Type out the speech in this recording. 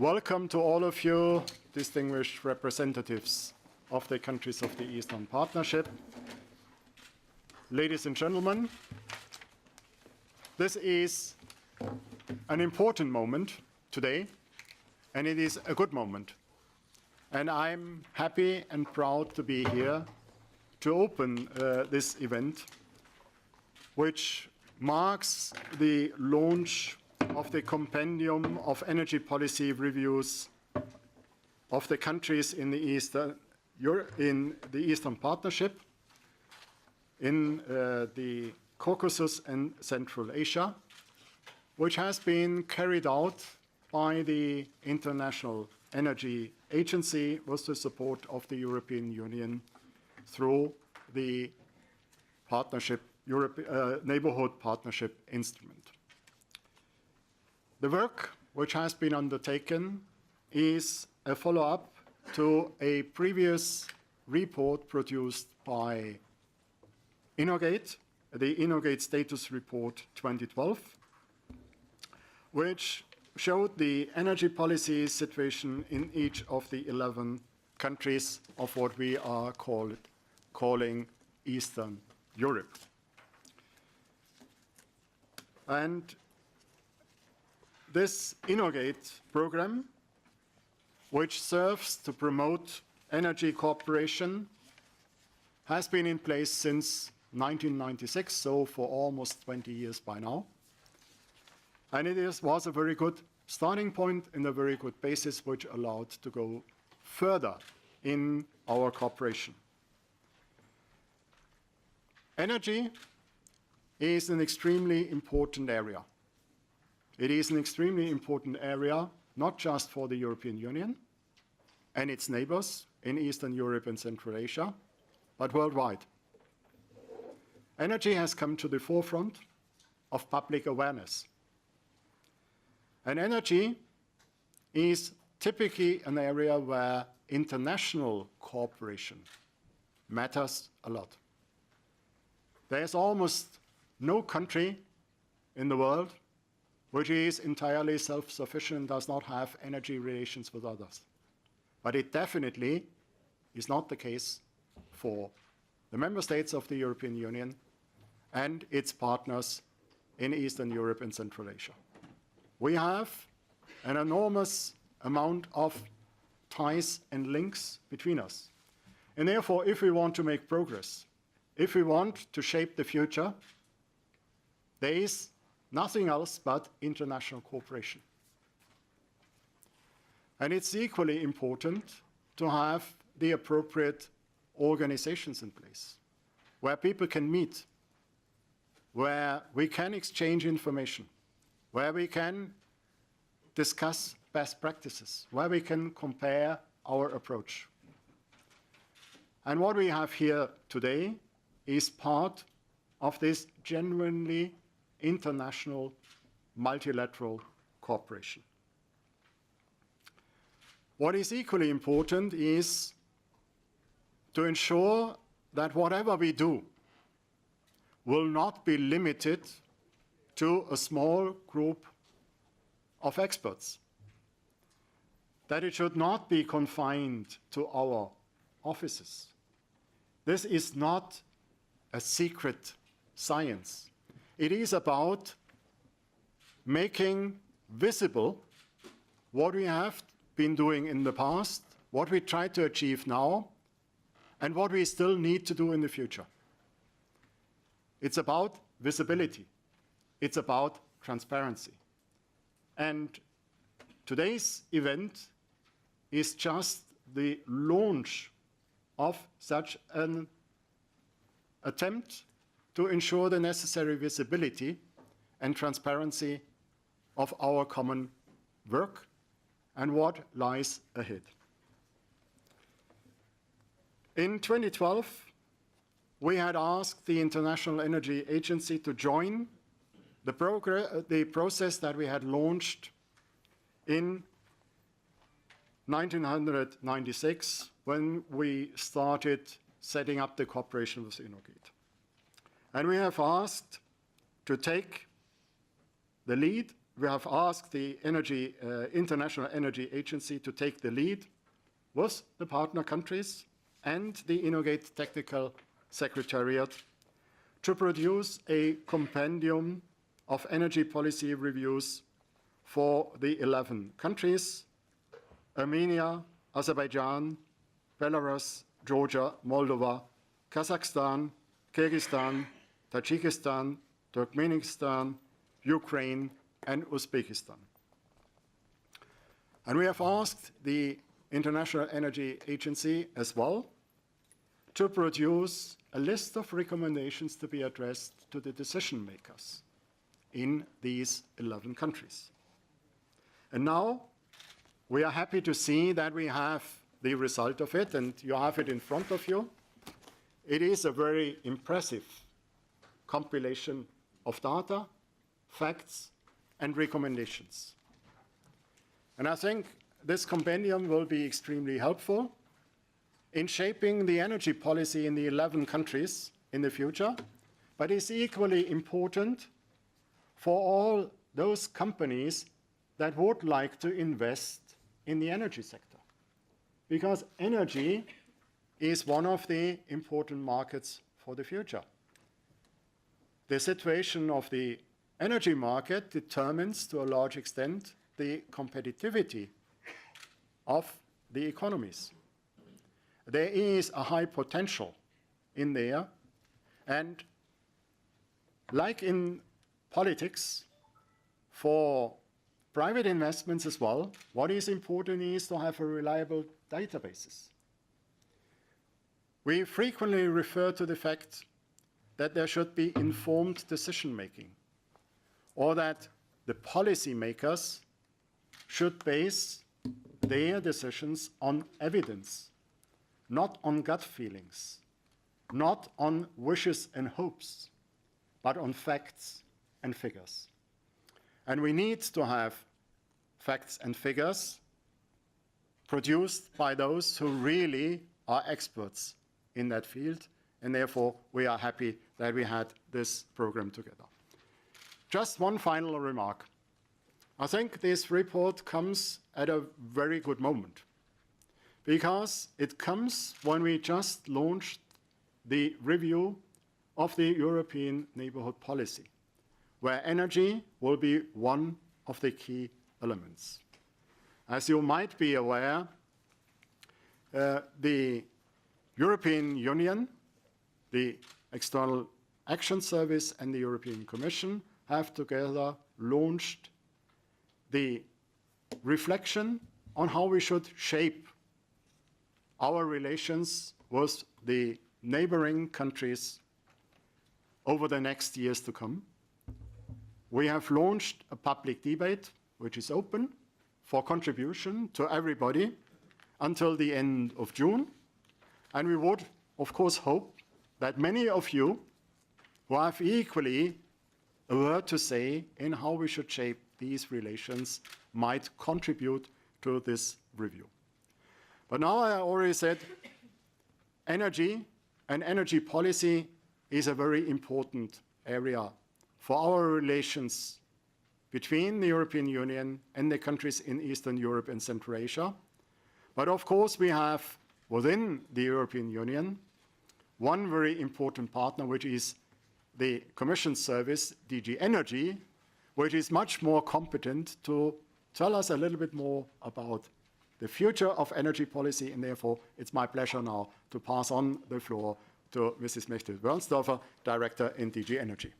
Welcome to all of you, distinguished representatives of the countries of the Eastern Partnership. Ladies and gentlemen, this is an important moment today, and it is a good moment. And I'm happy and proud to be here to open this event, which marks the launch of the compendium of energy policy reviews of the countries in the Eastern Partnership, in the Caucasus and Central Asia, which has been carried out by the International Energy Agency with the support of the European Union through the Neighbourhood Partnership Instrument. The work which has been undertaken is a follow-up to a previous report produced by INOGATE, the INOGATE Status Report 2012, which showed the energy policy situation in each of the 11 countries of what we are calling Eastern Europe. And this INOGATE program, which serves to promote energy cooperation, has been in place since 1996, so for almost 20 years by now. And it was a very good starting point and a very good basis which allowed to go further in our cooperation. Energy is an extremely important area. It is an extremely important area, not just for the European Union and its neighbors in Eastern Europe and Central Asia, but worldwide. Energy has come to the forefront of public awareness. And energy is typically an area where international cooperation matters a lot. There is almost no country in the world which is entirely self-sufficient and does not have energy relations with others. But it definitely is not the case for the member states of the European Union and its partners in Eastern Europe and Central Asia. We have an enormous amount of ties and links between us. And therefore, if we want to make progress, if we want to shape the future, there is nothing else but international cooperation. And it's equally important to have the appropriate organizations in place, where people can meet, where we can exchange information, where we can discuss best practices, where we can compare our approach. And what we have here today is part of this genuinely international multilateral cooperation. What is equally important is to ensure that whatever we do will not be limited to a small group of experts, that it should not be confined to our offices. This is not a secret science. It is about making visible what we have been doing in the past, what we try to achieve now, and what we still need to do in the future. It's about visibility. It's about transparency. And today's event is just the launch of such an attempt to ensure the necessary visibility and transparency of our common work and what lies ahead. In 2012, we had asked the International Energy Agency to join the process that we had launched in 1996 when we started setting up the cooperation with INOGATE. And we have asked to take the lead we have asked the International Energy Agency to take the lead with the partner countries and the INOGATE Technical Secretariat to produce a compendium of energy policy reviews for the 11 countries: Armenia, Azerbaijan, Belarus, Georgia, Moldova, Kazakhstan, Kyrgyzstan, Tajikistan, Turkmenistan, Ukraine, and Uzbekistan. And we have asked the International Energy Agency as well to produce a list of recommendations to be addressed to the decision makers in these 11 countries. And now we are happy to see that we have the result of it, and you have it in front of you. It is a very impressive compilation of data, facts, and recommendations. And I think this compendium will be extremely helpful in shaping the energy policy in the 11 countries in the future, but is equally important for all those companies that would like to invest in the energy sector. Because energy is one of the important markets for the future. The situation of the energy market determines, to a large extent, the competitivity of the economies. There is a high potential in there, and like in politics, for private investments as well, what is important is to have a reliable databases. We frequently refer to the fact that there should be informed decision-making, or that the policymakers should base their decisions on evidence, not on gut feelings, not on wishes and hopes, but on facts and figures. And we need to have facts and figures produced by those who really are experts in that field, and therefore we are happy that we had this program together. Just one final remark. I think this report comes at a very good moment, because it comes when we just launched the review of the European Neighbourhood Policy, where energy will be one of the key elements. As you might be aware, the European Union, the External Action Service, and the European Commission have together launched the reflection on how we should shape our relations with the neighboring countries over the next years to come. We have launched a public debate which is open for contribution to everybody until the end of June. And we would, of course, hope that many of you who have equally a word to say in how we should shape these relations might contribute to this review. But now I already said energy and energy policy is a very important area for our relations between the European Union and the countries in Eastern Europe and Central Asia. But of course we have within the European Union one very important partner, which is the Commission service, DG Energy, which is much more competent to tell us a little bit more about the future of energy policy, and therefore it's my pleasure now to pass on the floor to Mrs. Mechtel-Wernsdorfer, Director in DG Energy.